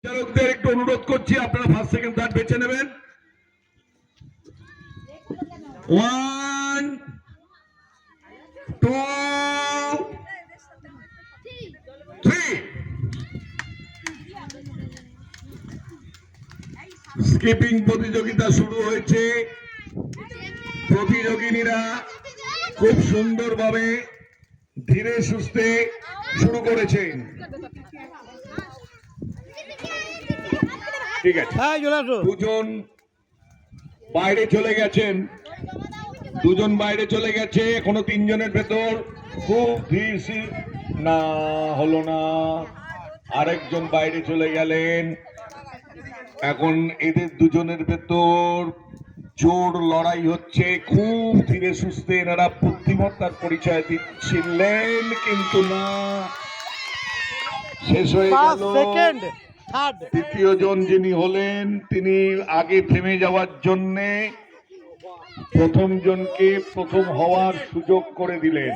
চালকদের একটু অনুরোধ করছি, আপনারা ফার্স্ট সেকেন্ড থার্ড বেছে নেবেন। 1 2 3 স্কিপিং প্রতিযোগিতা শুরু হয়েছে। প্রতিযোগিনীরা খুব সুন্দরভাবে ধীরে সুস্থে শুরু করেছেন। ঠিক আছে, দুজন বাইরে চলে গেছেন, এখনো তিনজনের ভেতর। খুব ধীর না হলো না, আরেকজন বাইরে চলে গেলেন। এখন এদের দুজনের ভেতর জোর লড়াই হচ্ছে, খুব ধীরে সুস্থে এনারা বুদ্ধিমত্তার পরিচয় দিচ্ছিলেন, কিন্তু না, শেষ হয়ে গেল। তৃতীয় জন যিনি হলেন, তিনি আগে থেমে যাওয়ার জন্যে প্রথম জনকে প্রথম হওয়ার সুযোগ করে দিলেন।